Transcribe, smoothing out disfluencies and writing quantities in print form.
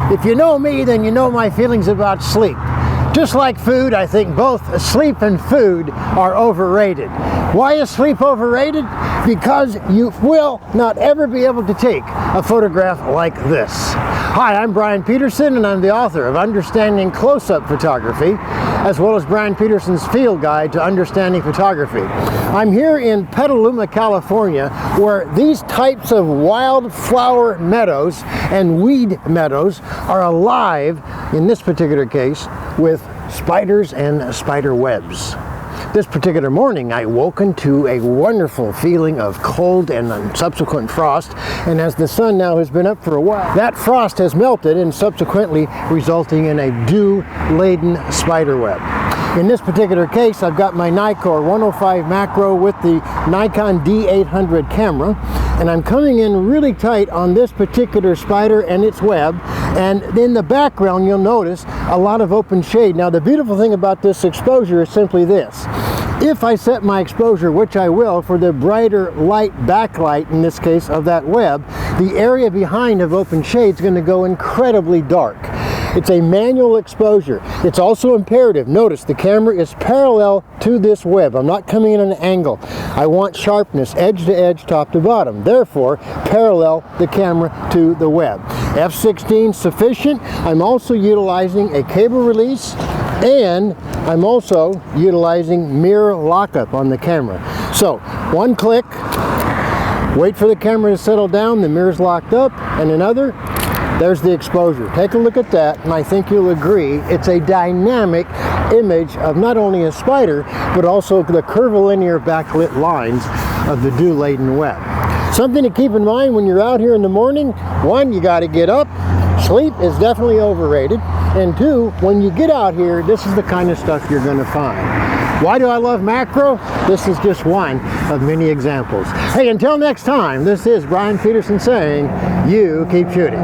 If you know me, then you know my feelings about sleep. Just like food, I think both sleep and food are overrated. Why is sleep overrated? Because you will not ever be able to take a photograph like this. Hi, I'm Bryan Peterson, and I'm the author of Understanding Close-Up Photography, as well as Bryan Peterson's Field Guide to Understanding Photography. I'm here in Petaluma, California, where these types of wildflower meadows and weed meadows are alive, in this particular case, with spiders and spider webs. This particular morning, I woken to a wonderful feeling of cold and subsequent frost, and as the sun now has been up for a while, that frost has melted and subsequently resulting in a dew-laden spider web. In this particular case, I've got my Nikkor 105 macro with the Nikon D800 camera, and I'm coming in really tight on this particular spider and its web, and in the background you'll notice a lot of open shade. Now the beautiful thing about this exposure is simply this. If I set my exposure, which I will, for the brighter light backlight, in this case of that web, the area behind of open shade is going to go incredibly dark. It's a manual exposure. It's also imperative. Notice the camera is parallel to this web. I'm not coming in at an angle. I want sharpness, edge to edge, top to bottom. Therefore, parallel the camera to the web. F16 sufficient. I'm also utilizing a cable release, and I'm also utilizing mirror lockup on the camera. So, one click, wait for the camera to settle down, the mirror's locked up, and another, there's the exposure. Take a look at that, and I think you'll agree it's a dynamic image of not only a spider, but also the curvilinear backlit lines of the dew-laden web. Something to keep in mind when you're out here in the morning: one, you got to get up. Sleep is definitely overrated. And two, when you get out here, this is the kind of stuff you're going to find. Why do I love macro? This is just one of many examples. Hey, until next time, this is Bryan Peterson saying, you keep shooting.